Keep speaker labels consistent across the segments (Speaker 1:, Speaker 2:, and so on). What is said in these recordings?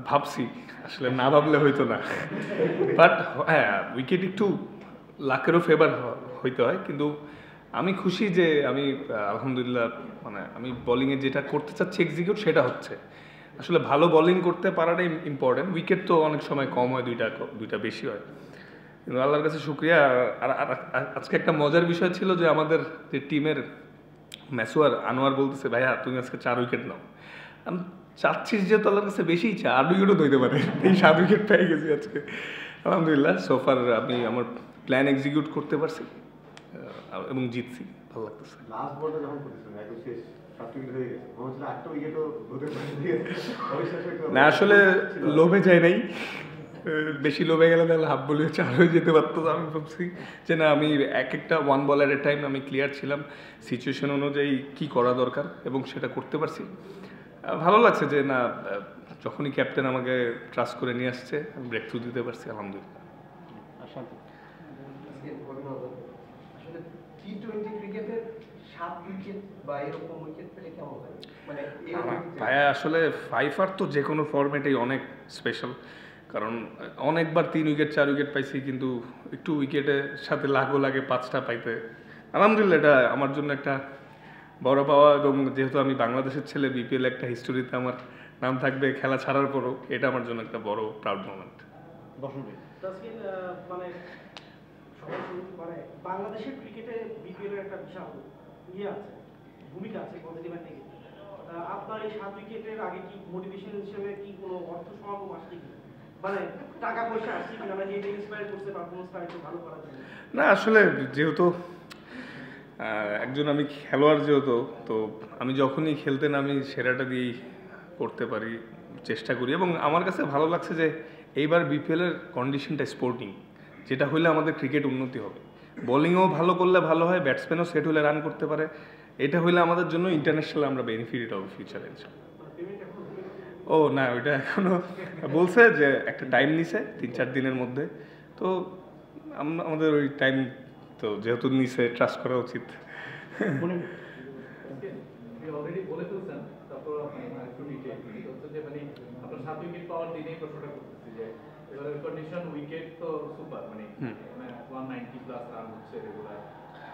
Speaker 1: ভাবছি, আসলে না ভাবলে হইতো না, বাট হ্যাঁ উইকেট একটু লাকেরও ফেভার হইতে হয়, কিন্তু আমি খুশি যে আমি আলহামদুলিল্লাহ মানে আমি বোলিংয়ে যেটা করতে চাচ্ছি এক্সিকিউট সেটা হচ্ছে। আসলে ভালো বোলিং করতে পারাটাই ইম্পর্টেন্ট, উইকেট তো অনেক সময় কম হয়, দুইটা বেশি হয়, কিন্তু আল্লাহর কাছে শুক্রিয়া। আর আজকে একটা মজার বিষয় ছিল যে আমাদের যে টিমের মেসোয়ার আনোয়ার বলতেছে, ভাইয়া তুমি আজকে 4 উইকেট নাও। আমি চাচ্ছিস যেহেতু আল্লাহর কাছে বেশি ইচ্ছা 8 উইকেটও ধরতে পারে, এই 7 উইকেট পেয়ে গেছি আজকে আলহামদুলিল্লাহ। সোফার আমি আমার প্ল্যান এক্সিকিউট করতে পারছি এবং জিতছি, ভালো লাগতেছে।
Speaker 2: লাস্ট বলটা যখন করেছিলেন একদম শেষ 7 উইকেট হয়ে গেছে, মনে হচ্ছিল 8টা উইকেটও হতে পারে।
Speaker 1: না আসলে লোভে যায় নাই, বেশি লোভে গেলে তাহলে হাফ বলে 4 হয়ে যেতে পারতো। আমি ভাবছি যে না, আমি একটা 1 বল এট এ টাইম আমি ক্লিয়ার ছিলাম, সিচুয়েশন অনুযায়ী কি করা দরকার এবং সেটা করতে পারছি। ভালো লাগছে যে না, যখনই ক্যাপ্টেন আমাকে ট্রাস্ট করে নিয়ে আসছে আমি ব্রেক থ্রু দিতে পারছি আলহামদুলিল্লাহ।
Speaker 3: আসলে টি-20 ক্রিকেটের 7 উইকেট বা এরকম উইকেট পেলে কেমন হয়? মানে
Speaker 1: ভাইয়া আসলে ফাইফার তো যে কোনো ফরম্যাটেই অনেক স্পেশাল, কারণ অনেকবার 3 উইকেট 4 উইকেট পাইছি, কিন্তু একটু উইকেটের সাথে লাগও লাগে 5টা পাইতে। আলহামদুলিল্লাহ এটা আমার জন্য একটা বড় পাওয়া, এবং যেহেতু আমি বাংলাদেশের ছেলে, বিপিএল একটা হিস্টোরিতে আমার নাম থাকবে খেলা ছাড়ার পরও, এটা আমার জন্য একটা বড় প্রাউড মোমেন্ট।
Speaker 4: মানে মানে বাংলাদেশের ক্রিকেটে বিপিএল এর একটা বিশাল আছে, ভূমিকা আছে পজিটিভ অ্যান্ড নেগেটিভ। আপনার এই 7 উইকেটের আগে কি মোটিভেশন হিসেবে কি কোনো অর্থ সমাগম আসছে কি, মানে টাকা পয়সা আসছে কিনা, মানে যেটা ইন্সপায়ার করছে পারফরমেন্সটা একটু ভালো করার জন্য?
Speaker 1: না আসলে যেহেতু একজন আমি খেলোয়াড়, যেহেতু তো আমি যখনই খেলতে নামি সেরাটা দিয়েই করতে পারি, চেষ্টা করি, এবং আমার কাছে ভালো লাগছে যে এইবার বিপিএলের কন্ডিশনটা স্পোর্টিং, যেটা হইলে আমাদের ক্রিকেট উন্নতি হবে। বোলিংও ভালো করলে ভালো হয়, ব্যাটসম্যানও সেট হলে রান করতে পারে, এটা হইলে আমাদের জন্য ইন্টারন্যাশনাল আমরা বেনিফিট হবে ফিউচারে। ও না, ওইটা এখনো বলছে যে একটা টাইম নিছে 3-4 দিনের মধ্যে, তো আমাদের ওই টাইম তো যেহেতু নিছে ট্রাস্ট করা উচিত।
Speaker 5: অলরেডি বলে ফেলছেন, তারপর একটু ডিটেইল হচ্ছে যে মানে আপনার 7 উইকেট পাওয়ার দিনেই প্রশ্নটা করতেছি যে এবারে কন্ডিশন উইকেট তো সুপার, মানে 190 প্লাস রান হচ্ছে রেগুলার,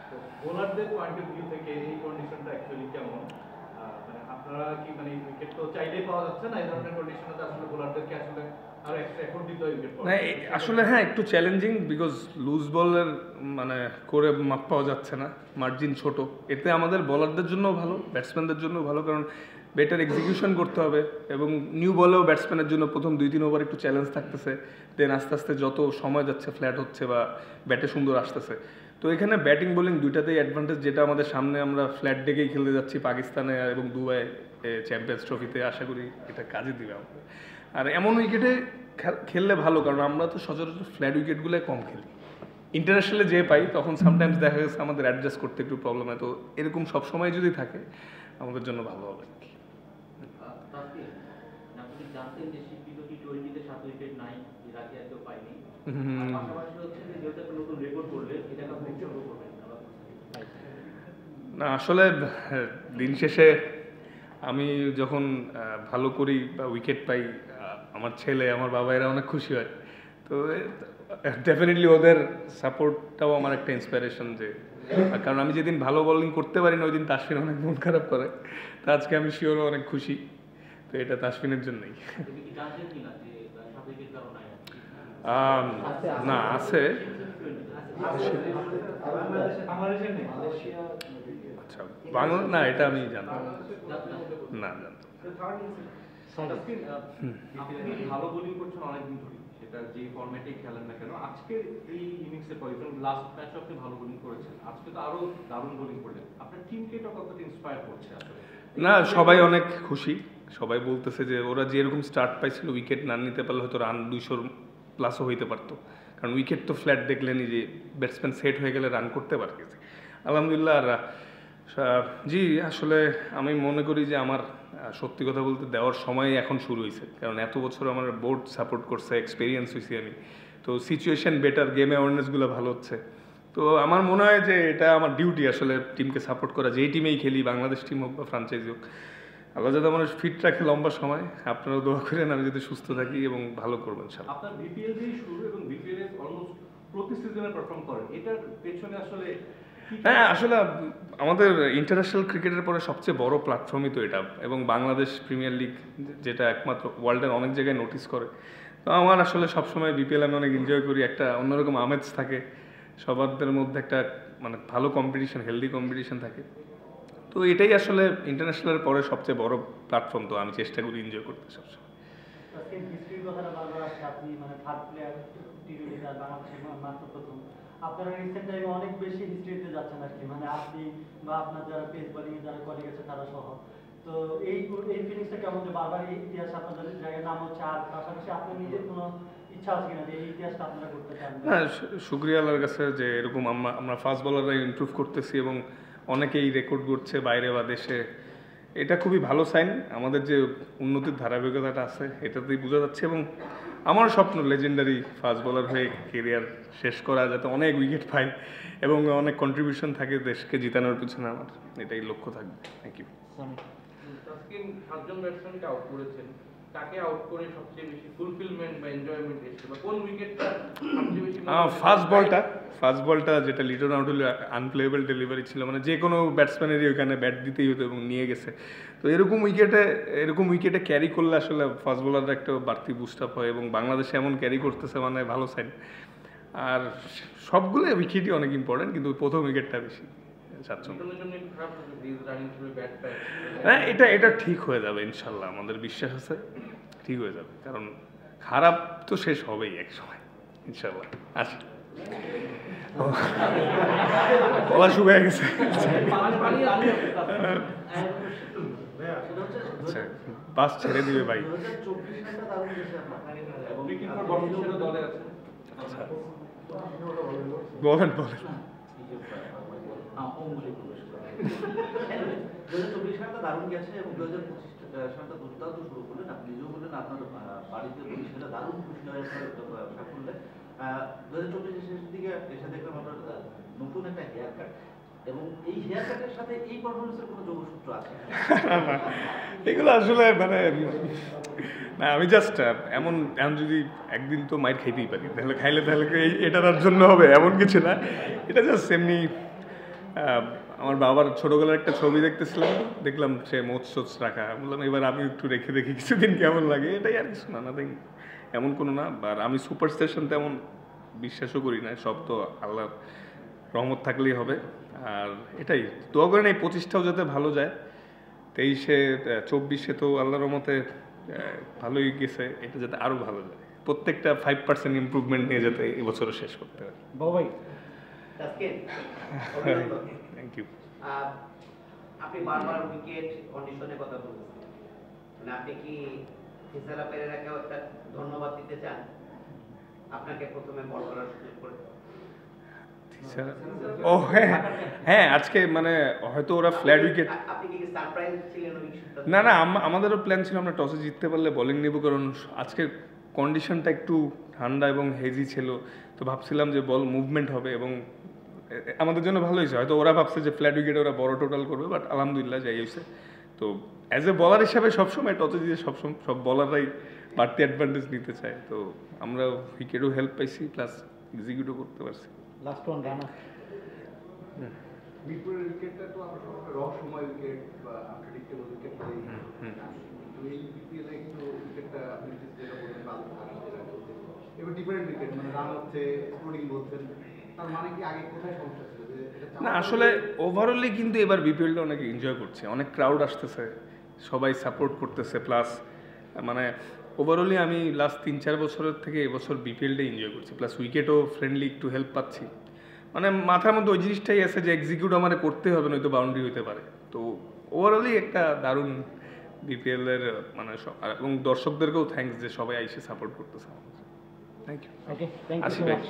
Speaker 5: তো বোলারদের পয়েন্ট অফ ভিউ থেকে এই কন্ডিশনটা অ্যাকচুয়ালি কেমন? মানে আপনারা কি মানে উইকেট তো চাইলেই পাওয়া যাচ্ছে না, এই ধরনের কন্ডিশনে আসলে বোলারদেরকে আসলে আরো এক্সট্রা এফোর্ট দিতে হয় উইকেট পাওয়া?
Speaker 1: আসলে হ্যাঁ একটু চ্যালেঞ্জিং, বিকজ লুজ বলের মানে করে মাপ পাওয়া যাচ্ছে না, মার্জিন ছোট। এতে আমাদের বোলারদের জন্যও ভালো, ব্যাটসম্যানদের জন্যও ভালো, কারণ বেটার এক্সিকিউশন করতে হবে, এবং নিউ বলেও ব্যাটসম্যানের জন্য প্রথম 2-3 ওভার একটু চ্যালেঞ্জ থাকতেছে, দেন আস্তে আস্তে যত সময় যাচ্ছে ফ্ল্যাট হচ্ছে বা ব্যাটে সুন্দর আসতেছে। তো এখানে ব্যাটিং বোলিং দুইটাতেই অ্যাডভান্টেজ, যেটা আমাদের সামনে আমরা ফ্ল্যাট ডেকেই খেলতে যাচ্ছি পাকিস্তানে এবং দুবাই চ্যাম্পিয়ন্স ট্রফিতে, আশা করি এটা কাজে দিবে আমাদের। আর এমন উইকেটে খেললে ভালো, কারণ আমরা তো সচরাচর ফ্ল্যাট উইকেটগুলো কম খেলি, ইন্টারন্যাশনালে যে পাই তখন সামটাইমস দেখা গেছে আমাদের অ্যাডজাস্ট করতে একটু প্রবলেম হয়, তো এরকম সবসময় যদি থাকে আমাদের জন্য ভালো হবে আর কি। না আসলে দিন শেষে আমি যখন ভালো করি বা উইকেট পাই, আমার ছেলে আমার বাবা এরা অনেক খুশি হয়, তো ডেফিনেটলি ওদের সাপোর্টটাও আমার একটা ইন্সপিরেশন, যে কারণ আমি যেদিন ভালো বোলিং করতে পারি না ওই দিন তাসফিন অনেক মন খারাপ করে, তো আজকে আমি শিওরও অনেক খুশি, তো এটা তাসফিনের জন্যই। না আছে, আচ্ছা বাংলা না, এটা আমি জানতাম না।
Speaker 5: ভালো বোলিং করছেন অনেকদিন ধরে, সেটা যে ফরম্যাটেই খেলেন না কেন, আজকের এই ইনিংসের পর লাস্ট ম্যাচে আপনি ভালো বোলিং করেছেন, আজকে তো আরো দারুণ বোলিং করলেন, আপনার টিমকে এটা কতটা ইন্সপায়ার করছে আসলে?
Speaker 1: না সবাই অনেক খুশি, সবাই বলতেছে যে ওরা যেরকম স্টার্ট পাইছিল উইকেট না নিতে পারলে হয়তো রান 200 প্লাসও হইতে পারতো, কারণ উইকেট তো ফ্ল্যাট দেখলেনি যে ব্যাটসম্যান সেট হয়ে গেলে রান করতে পারছে আলহামদুলিল্লাহ। আর জি আসলে আমি মনে করি যে আমার সত্যি কথা বলতে দেওয়ার সময় এখন শুরু হয়েছে, কারণ এত বছর আমার বোর্ড সাপোর্ট করছে, এক্সপিরিয়েন্স হয়েছি আমি, তো সিচুয়েশন বেটার, গেম অ্যাওয়ারনেসগুলো ভালো হচ্ছে, তো আমার মনে হয় যে এটা আমার ডিউটি আসলে টিমকে সাপোর্ট করা, যেই টিমেই খেলি, বাংলাদেশ টিম হোক বা ফ্রাঞ্চাইজি হোক, আল্লাহ যাতে মানুষ ফিট রাখে লম্বা সময়, আপনারাও দোয়া করেন আমি যাতে সুস্থ থাকি এবং ভালো করবেন ইনশাআল্লাহ।
Speaker 6: আপনার বিপিএল দিয়েই শুরু এবং বিপিএল এর অলমোস্ট প্রতি সিজনে পারফর্ম করেন, এটার পেছনে আসলে
Speaker 1: হ্যাঁ, আসলে আমাদের ইন্টারন্যাশনাল ক্রিকেটের পরে সবচেয়ে বড় প্ল্যাটফর্মই তো এটা, এবং বাংলাদেশ প্রিমিয়ার লিগ যেটা একমাত্র ওয়ার্ল্ডের অনেক জায়গায় নোটিস করে। তো আমার আসলে সবসময় বিপিএল আমি অনেক এনজয় করি, একটা অন্যরকম আমেজ থাকে, সবারদের মধ্যে একটা মানে ভালো কম্পিটিশন, হেলদি কম্পিটিশন থাকে। তো এটাই আসলে ইন্টারন্যাশনালের পরে সবচেয়ে বড় প্ল্যাটফর্ম, তো আমি চেষ্টা করি এনজয় করতে সবসময়।
Speaker 7: আজকে হিস্ট্রির কথাটা বারবার আসছে, আপনি মানে থার্ড প্লেয়ার টি-20 আর বাংলাদেশের মাত্র প্রথম। আপনারা রিসেন্ট টাইমে অনেক বেশি হিস্ট্রিতে যাচ্ছেন আর কি, মানে আপনি বা আপনার যারা পেস বোলিং যারা কলিগ আছে তারা সহ। তো এই ফিলিংসটা কেমন যে বারবার এই ইতিহাস আপনাদের জায়গায় নাম হচ্ছে, আর পাশাপাশি আপনার নিজের কোনো ইচ্ছা আছে কিনা যে এই ইতিহাসটা আপনারা করতে চান?
Speaker 1: হ্যাঁ, শুক্রিয়া আল্লাহর কাছে যে এরকম আমরা ফাস্ট বলাররা ইমপ্রুভ করতেছি এবং অনেকেই রেকর্ড করছে বাইরে বা দেশে। এটা খুবই ভালো সাইন, আমাদের যে উন্নতির ধারাবাহিকতাটা আছে এটাতেই বোঝা যাচ্ছে। এবং আমার স্বপ্ন লেজেন্ডারি ফাস্ট বলার হয়ে কেরিয়ার শেষ করা, যাতে অনেক উইকেট পাই এবং অনেক কন্ট্রিবিউশন থাকে দেশকে জিতানোর পিছনে, আমার এটাই লক্ষ্য থাকবে। Thank you.
Speaker 5: তাসকিন 7 জন ব্যাটসম্যানকে আউট করেছেন, কাকে আউট করে সবচেয়ে বেশি ফুলফিলমেন্ট বা এনজয়মেন্ট এসেছে, বা কোন উইকেটটা সবচেয়ে বেশি
Speaker 1: ফার্স্ট বলটা যেটা লিটন আউট হলো, আনপ্লেয়েবল ডেলিভারি ছিল, মানে যে কোনো ব্যাটসম্যানেরই ওইখানে ব্যাট দিতেই হতো এবং নিয়ে গেছে। তো এরকম উইকেটে ক্যারি করলে আসলে ফাস্ট বোলাররা একটা বাড়তি বুস্ট আপ হয়, এবং বাংলাদেশে এমন ক্যারি করতেছে মানে ভালো সাইন। আর সবগুলো উইকেটই অনেক ইম্পর্টেন্ট, কিন্তু প্রথম উইকেটটা বেশি
Speaker 5: লিটনের জন্য একটু খারাপ লাগে, রিজ রানিং থ্রু ব্যাট পায়।
Speaker 1: হ্যাঁ, এটা ঠিক হয়ে যাবে ইনশাল্লাহ, আমাদের বিশ্বাস আছে ঠিক হয়ে যাবে, কারণ খারাপ তো শেষ হবেই এক সময় ইনশাল্লাহ। আসি গলা শুকিয়ে গেছে। আচ্ছা, বাস ছেড়ে দিবে ভাই।
Speaker 3: 2024 সালটা দারুণ গেছে আপনার।
Speaker 6: আপনি কি বর্তমানে দলে আছেন?
Speaker 1: আচ্ছা, বলেন।
Speaker 8: 2024 সালটা দারুণ গেছে এবং 2025 সালটা দুর্দান্ত শুরু করলেন। আপনি নিজেও বললেন আপনার বাড়িতে সেটা দারুণ খুশি হয়ে সাফল্যে। 2024 শেষের দিকে এসে দেখলাম আপনার নতুন একটা হেয়ার কাট, এবং এই হেয়ার কাটের সাথে এই পারফরমেন্সের কোনো যোগসূত্র আছে?
Speaker 1: এগুলো আসলে মানে না, আমি জাস্ট এমন যদি একদিন তো মাইর খাইতেই পারি, তাহলে এটার জন্য হবে এমন কিছু না। এটা জাস্ট এমনি আমার বাবার ছোটবেলার একটা ছবি দেখতেছিলাম, দেখলাম সে মোচ রাখা, বললাম এবার আমি একটু রেখে দেখি কিছুদিন কেমন লাগে, এটাই আর কিছু না, নাথিং এমন কোনো না। আর আমি সুপারস্টিশন তেমন বিশ্বাসও করি না, সব তো আল্লাহর রহমত থাকলেই হবে। আর এটাই দোয়া করেন এই 25টাও যাতে ভালো যায়, 23-24 তো আল্লাহর রহমতে ভালোই গেছে, এটা যাতে আরও ভালো যায়, প্রত্যেকটা 5% ইমপ্রুভমেন্ট নিয়ে যাতে এবছরও শেষ করতে পারে।
Speaker 7: বাবাই
Speaker 1: থ্যাংক ইউ।
Speaker 3: আপনি বারবার উইকেট কন্ডিশনের কথা বলছেন, মানে আপনি কি ফিসারা পেরেরাকেও একটা ধন্যবাদ দিতে চান আপনাকে প্রথমে বল করার সুযোগ করে?
Speaker 1: ও হ্যাঁ, আজকে মানে হয়তো ওরা ফ্ল্যাট উইকেট,
Speaker 3: আপনি কি সারপ্রাইজ ছিলেন ওই শটটা?
Speaker 1: না আমাদেরও প্ল্যান ছিল আমরা টসে জিততে পারলে বোলিং নেব, কারণ আজকে কন্ডিশনটা একটু ঠান্ডা এবং হেজি ছিল, তো ভাবছিলাম যে বল মুভমেন্ট হবে এবং আমাদের জন্য ভালো হয়েছে। হয়তো ওরা ভাবছে যে ফ্ল্যাট উইকেটে ওরা বড় টোটাল করবে, বাট আলহামদুলিল্লাহ যাই হয়েছে। তো অ্যাজ এ বলার হিসাবে সবসময় টসে জিতে সব বলাররাই বাড়তি অ্যাডভান্টেজ নিতে চায়, তো আমরা উইকেটও হেল্প পাইছি, প্লাস এক্সিকিউটও করতে পারছি।
Speaker 7: লাস্ট ওয়ান রানা
Speaker 2: মিরপুরের উইকেটটা তো আমরা সবসময় রহস্যময় উইকেট বা আনপ্রেডিক্টেবল উইকেট বলেই, কিন্তু এই বিপিএলে কিন্তু উইকেটটা আপনি যেটা বললেন ভালো এবার ডিফারেন্ট উইকেট, মানে রান হচ্ছে, স্কোরিং বলছেন, তার মানে কি আগে কোথায় সমস্যা ছিল?
Speaker 1: না আসলে ওভারঅলি কিন্তু এবার বিপিএলটা অনেক এনজয় করছে, অনেক ক্রাউড আসতেছে, সবাই সাপোর্ট করতেছে, প্লাস মানে ওভারঅলি আমি লাস্ট 3-4 বছরের থেকে এবছর বিপিএলটা এনজয় করছি, প্লাস উইকেটও ফ্রেন্ডলি একটু হেল্প পাচ্ছি। মানে মাথার মধ্যে ওই জিনিসটাই আছে যে এক্সিকিউট আমার করতে হবে, নয়তো বাউন্ডারি হতে পারে। তো ওভারঅলি একটা দারুণ বিপিএলের মানে এবং দর্শকদেরকেও থ্যাঙ্কস যে সবাই এসে সাপোর্ট করতেছে। Thank you.
Speaker 7: Okay, thank you
Speaker 1: আসি
Speaker 7: সো
Speaker 1: ভাই।
Speaker 7: মাচ।